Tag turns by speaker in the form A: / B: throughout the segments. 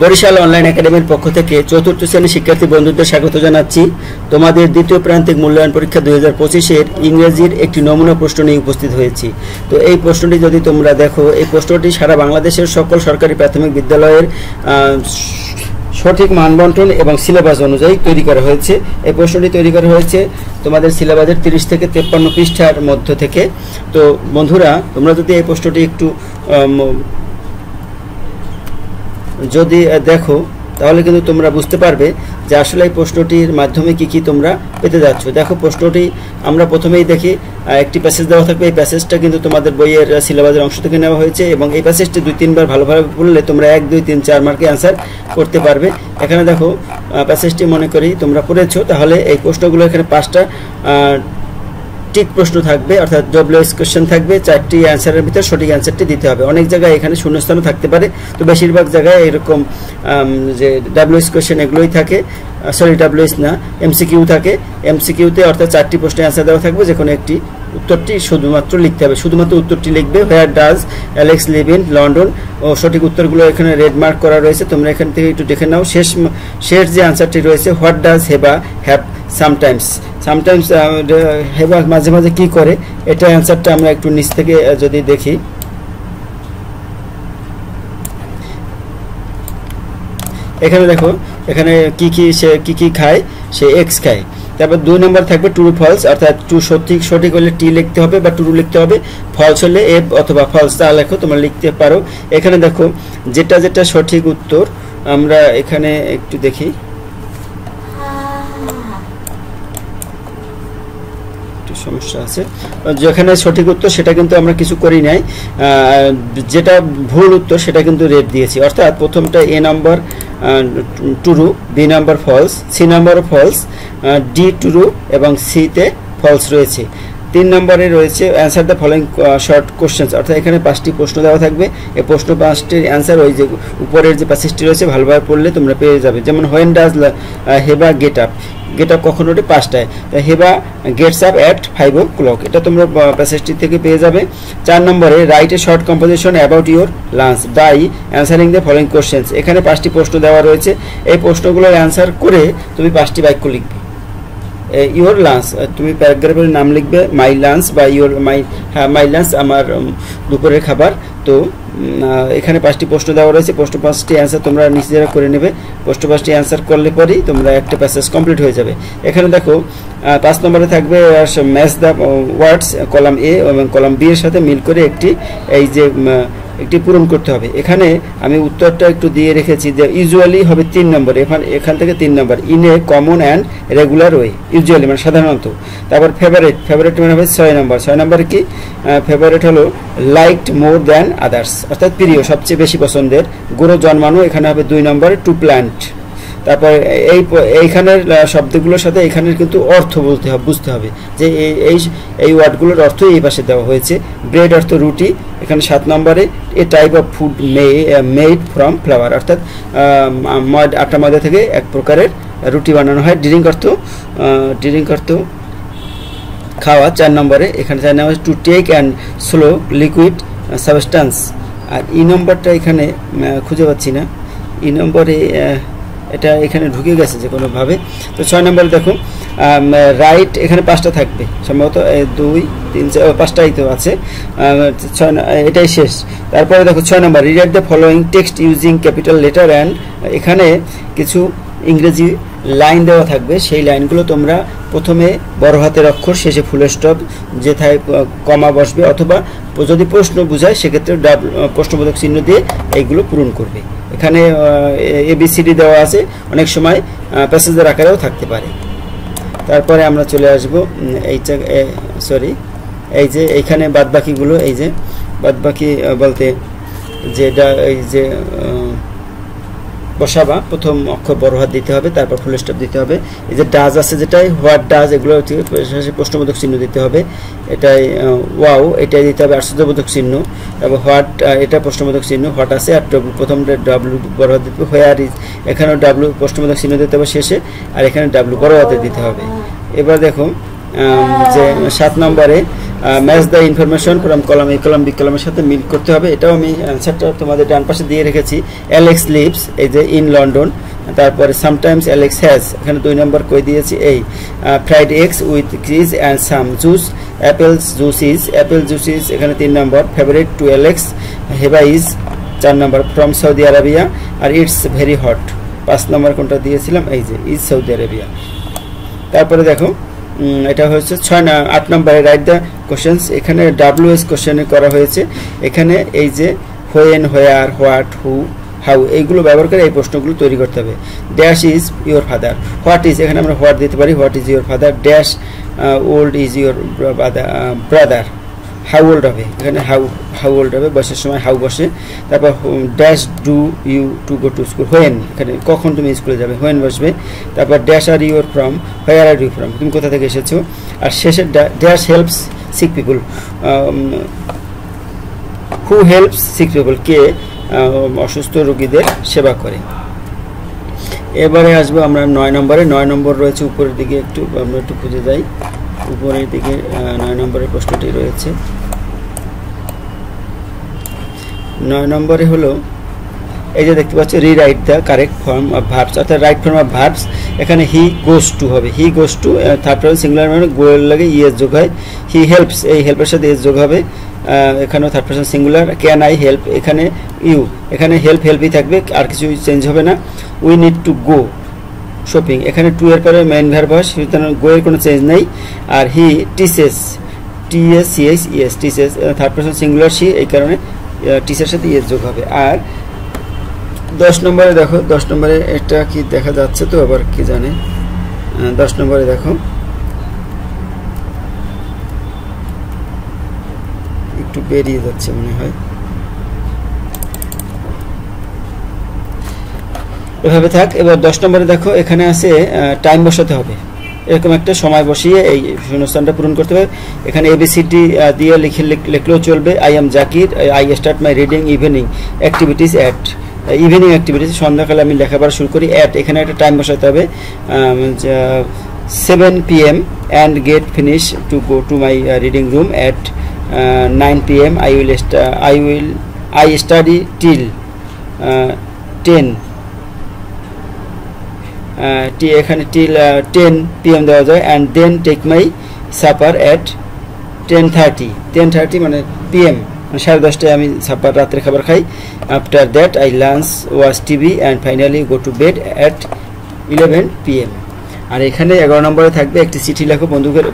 A: Barishal online একাডেমির পক্ষ থেকে চতুর্থ শ্রেণীর শিক্ষার্থী বন্ধুদের স্বাগত জানাচ্ছি। তোমাদের দ্বিতীয় প্রান্তিক মূল্যায়ন পরীক্ষা 2025-এর ইংরেজির একটি নমুনা প্রশ্ন নিয়ে উপস্থিত হয়েছি। তো এই প্রশ্নটি যদি তোমরা দেখো, এই প্রশ্নটি সারা বাংলাদেশের সকল সরকারি প্রাথমিক বিদ্যালয়ের সঠিক মানবন্টন এবং সিলেবাস অনুযায়ী তৈরি করা হয়েছে। এই প্রশ্নটি তৈরি করা হয়েছে তোমাদের সিলেবাসের 30 থেকে 53 পৃষ্ঠার মধ্য থেকে। তো বন্ধুরা, তোমরা যদি এই প্রশ্নটি একটু যদি দেখো, তাহলে কিন্তু তোমরা বুঝতে পারবে যে আসলে এই প্রশ্নটির মাধ্যমে কি তোমরা পেতে যাচ্ছ। দেখো, প্রশ্নটি আমরা প্রথমেই দেখি, একটি প্যাসেজ দেওয়া থাকবে। এই প্যাসেজটা কিন্তু তোমাদের বইয়ের সিলেবাসের অংশ থেকে নেওয়া হয়েছে এবং এই প্যাসেজটি 2-3 বার ভালোভাবে পড়লে তোমরা 1, 2, 3, 4 মার্কে অ্যান্সার করতে পারবে। এখানে দেখো, প্যাসেজটি মনে করি তোমরা পড়েছো, তাহলে এই প্রশ্নগুলো এখানে 5টা ঠিক প্রশ্ন থাকবে, অর্থাৎ ডব্লিউএস কোশ্চেন থাকবে। 4টি অ্যান্সারের ভিতর সঠিক অ্যান্সারটি দিতে হবে। অনেক জায়গায় এখানে শূন্যস্থানও থাকতে পারে, তো বেশিরভাগ জায়গায় এরকম যে ডব্লিউএস কোশ্চেন এগুলোই থাকে, সরি ডব্লিউএস না, এমসিকিউ থাকে। এমসিকিউতে অর্থাৎ 4টি প্রশ্নের অ্যান্সার দেওয়া থাকবে, যে কোনো একটি উত্তরটি শুধুমাত্র লিখতে হবে। শুধুমাত্র উত্তরটি লিখবে। Where does Alex live in London, ও সঠিক উত্তরগুলো এখানে রেড মার্ক করা রয়েছে, তোমরা এখান থেকে একটু দেখে নাও। শেষ যে অ্যান্সারটি রয়েছে, হোয়াট ডাজ হেবা হ্যাভ সামটাইমস, হেবা মাঝে মাঝে কি করে, এটা অ্যান্সারটা আমরা একটু নিচ থেকে যদি দেখি। এখানে দেখো, এখানে সে কি খায়, সে এক্স খায়। তারপর 2 নম্বর থাকবে ট্রু ফলস, অর্থাৎ ট্রু সঠিক হলে টি লিখতে হবে বা ট্রু লিখতে হবে, ফলস হলে এফ অথবা ফলস তা লেখো, তোমরা লিখতে পারো। এখানে দেখো, যেটা সঠিক উত্তর, আমরা এখানে একটু দেখি, সমস্যা আছে। যেখানে সঠিক উত্তর সেটা কিন্তু আমরা কিছু করি নাই, যেটা ভুল উত্তর সেটা কিন্তু রেড দিয়েছি। অর্থাৎ প্রথমটা A number true, B number false, C number false, D true এবং সিতে ফলস রয়েছে। 3 নম্বরে রয়েছে answer the following short questions, অর্থাৎ এখানে 5টি প্রশ্ন দেওয়া থাকবে। এই প্রশ্ন 5টির অ্যান্সার ওই যে উপরের যে প্যাসেজটি রয়েছে ভালোভাবে পড়লে তোমরা পেয়ে যাবে। যেমন হোয়েন ডাজ হেবা গেট আপ কখন ওঠে? 5টায়। হেবা গেটস আপ অ্যাট 5 o'clock, এটা তোমরা প্যাসেজটি থেকে পেয়ে যাবে। 4 নম্বরে write a short composition about your lunch by answering the following questions, এখানে 5টি প্রশ্ন দেওয়া রয়েছে। এই প্রশ্নগুলোর অ্যান্সার করে তুমি 5টি বাক্য লিখবে। ইউর লাঞ্চ, তুমি প্যারাগ্রাফের নাম লিখবে, মাই লাঞ্চ বা মাই লাঞ্চ আমার দুপুরের খাবার। তো এখানে 5টি প্রশ্ন দেওয়া রয়েছে, প্রশ্ন 5টি অ্যান্সার তোমরা নিজেরা করে নেবে। প্রশ্ন 5টি অ্যান্সার করলে পরেই তোমরা একটা প্যাসেজ কমপ্লিট হয়ে যাবে। এখানে দেখো 5 নম্বরে থাকবে ম্যাচ দ্য ওয়ার্ডস, কলাম এ এবং কলাম বি এর সাথে মিল করে একটি পূরণ করতে হবে। এখানে আমি উত্তরটা একটু দিয়ে রেখেছি যে ইউজুয়ালি হবে 3 নম্বর, এখান থেকে 3 number. In a common and regular way, usually মানে সাধারণত। তারপর ফেভারিট মানে হবে 6 নম্বর। 6 নম্বর কি? ফেভারিট হলো লাইকড মোর দ্যান আদার্স, অর্থাৎ প্রিয়, সবচেয়ে বেশি পছন্দের। গুঁড়ো জন্মানো, এখানে হবে 2 নম্বর টু প্ল্যান্ট। তারপর এইখানের শব্দগুলোর সাথে এখানের কিন্তু অর্থ বুঝতে হবে যে এই ওয়ার্ডগুলোর অর্থ এই পাশে দেওয়া হয়েছে। ব্রেড অর্থ রুটি, এখানে 7 নম্বরে a type of food made from flour, অর্থাৎ আটা ময়দা থেকে এক প্রকারের রুটি বানানো হয়। ড্রিঙ্ক অর্থ খাওয়া। 4 নম্বরে, এখানে 4 নম্বরে to take and slow liquid substance. আর ই নম্বরটা এখানে খুঁজে পাচ্ছি না, ই নম্বরে এটা এখানে ঢুকে গেছে যে কোনোভাবে। তো 6 নম্বরে দেখো রাইট, এখানে 5টা থাকবে সম্ভবত, 2, 3, 4, 5টাই তো আছে, এটাই শেষ। তারপরে দেখো 6 number read the following text using capital letter and, এখানে কিছু ইংরেজি লাইন দেওয়া থাকবে। সেই লাইনগুলো তোমরা প্রথমে বড় হাতের অক্ষর, শেষে ফুল স্টপ, যেথায় কমা বসবে, অথবা যদি প্রশ্ন বোঝায় সেক্ষেত্রে প্রশ্নবোধক চিহ্ন দিয়ে এইগুলো পূরণ করবে। এখানে ABCD দেওয়া আছে, অনেক সময় প্যাসেজের আকারেও থাকতে পারে। তারপরে আমরা চলে আসব এই যে এইখানে বাদবাকিগুলো, এই যে বাদবাকি বলতে যেটা এই যে বসাবা, প্রথম অক্ষর বড় হাত দিতে হবে, তারপর ফুল স্টপ দিতে হবে। এই যে ডাজ আছে, যেটাই হোয়াট ডাজ, এগুলো প্রশ্নবোধক চিহ্ন দিতে হবে। এটাই ওয়াও, এটাই দিতে হবে আশ্চর্যবোধক চিহ্ন। তারপর হোয়াট, এটা প্রশ্নবোধক চিহ্ন, হোয়াট আছে। আর প্রথমটা ডাব্লু বড় হাত দিতে হবে। হোয়ার ইজ, এখানেও ডাব্লু প্রশ্নবোধক চিহ্ন দিতে হবে শেষে, আর এখানে ডাব্লু বড় হাতে দিতে হবে। এবার দেখো যে 7 নম্বরে match the information from column A column B কলামের সাথে মিল করতে হবে। এটাও আমি অ্যান্সারটা তোমাদের ডান পাশে দিয়ে রেখেছি। অ্যালেক্স লিভস, এই যে ইন লন্ডন। তারপরে সামটাইমস অ্যালেক্স হ্যাজ, এখানে 2 নম্বর কই দিয়েছি। এই fried eggs with cheese and some juice, apples juice is, apple juice is এখানে 3 number. Favourite to Alex, Heba is 4 number. From Saudi Arabia, আর it's very hot 5 number কোনটা দিয়েছিলাম, এই যে ইজ সৌদি আরবিয়া। তারপরে দেখো এটা হচ্ছে 8 নম্বরে রাইট দ্য কোশ্চেন্স। এখানে WH কোশ্চেনে করা হয়েছে। এখানে এই যে when, where, what, who, how এইগুলো ব্যবহার করে এই প্রশ্নগুলো তৈরি করতে হবে। Dash is your father, what is এখানে আমরা হোয়াট দিতে পারি, what is your father. Dash old is your brother, how old হবে এখানে হাউ ওল্ড হবে, বসের সময় হাউ বসে। তারপর dash do you to go to school, when এখানে কখন তুমি স্কুলে যাবে, হোয়েন বসবে। তারপর dash are your from, where are you from তুমি কোথা থেকে এসেছো। আর শেষে dash helps sick people, who helps sick people কে অসুস্থ রোগীদের সেবা করে। এবারে আসবো আমরা 9 নম্বরে। 9 নম্বর রয়েছে উপরের দিকে, একটু আমরা একটু খুঁজে যাই। উপরের দিকে 9 নম্বরের প্রশ্নটি রয়েছে। 9 নম্বরে হলো এই যে দেখতে পাচ্ছ rewrite the correct form of verbs, অর্থাৎ রাইট ফর্ম অফ ভার্বস। এখানে হি গোস টু হবে, he goes to third person singular মানে গোয়ের লাগে ইএস যোগ হয়। হি হেল্পস, এই হেল্পের সাথে এস যোগ হবে। এখানেও third person singular. Can I help, এখানে ইউ, এখানে হেল্পই থাকবে, আর কিছু চেঞ্জ হবে না। We need to go shopping, এখানে টু এর পরে মেইন ভার্ব হয়, সুতরাং গো এর কোনো চেঞ্জ নেই। আর he teaches, TSCH teaches third person singular সি, এই কারণে টিচের সাথে ইএস যোগ হবে। আর 10 নম্বরে দেখো, 10 নম্বরে এটা কি দেখা যাচ্ছে তো আবার কি জানে। 10 নম্বরে দেখো একটু বেরিয়ে যাচ্ছে মনে হয়, এভাবে থাক। এবার 10 নম্বরে দেখো এখানে আছে টাইম বসাতে হবে, এরকম একটা সময় বসিয়ে এই শূন্যস্থানটা পূরণ করতে হবে। এখানে ABCD দিয়ে লিখলেও চলবে। I am Zakir, I start my reading evening activities at, evening activities সন্ধ্যাকালে আমি লেখাপড়া শুরু করি। অ্যাট এখানে একটা টাইম বসাতে হবে 7 PM and get finish to go to my reading room at 9 PM। I study till 10 এখানে টিল 10 PM দেওয়া যায়। And then take my supper at 10:30 মানে PM, 10:30টায় আমি সাপার রাত্রে খাবার খাই। After that I lunch, watch TV and finally go to bed at 11 PM। আর এখানে 11 নম্বরে থাকবে একটি চিঠি লেখো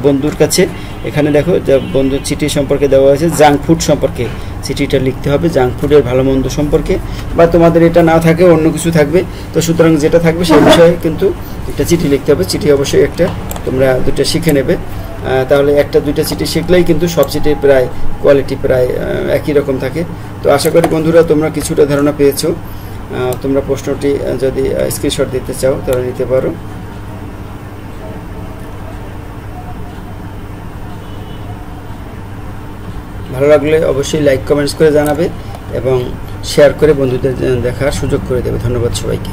A: বন্ধুর কাছে। এখানে দেখো বন্ধুর চিঠি সম্পর্কে দেওয়া হয়েছে, জাঙ্ক ফুড সম্পর্কে চিঠিটা লিখতে হবে, জাঙ্ক ফুডের ভালো মন্দ সম্পর্কে, বা তোমাদের এটা না থাকে অন্য কিছু থাকবে। তো সুতরাং যেটা থাকবে সেই বিষয়ে কিন্তু একটা চিঠি লিখতে হবে। চিঠি অবশ্যই একটা তোমরা 2টা শিখে নেবে, তাহলে 1-2টা চিঠি শিখলেই কিন্তু সব চিঠির প্রায় কোয়ালিটি প্রায় একই রকম থাকে। তো আশা করি বন্ধুরা তোমরা কিছুটা ধারণা পেয়েছো। তোমরা প্রশ্নটি যদি স্ক্রিনশট দিতে চাও তাহলে নিতে পারো। ভালো লাগলে অবশ্যই লাইক কমেন্টস করে জানাবে এবং শেয়ার করে বন্ধুদের দেখার সুযোগ করে দেবে। ধন্যবাদ সবাইকে।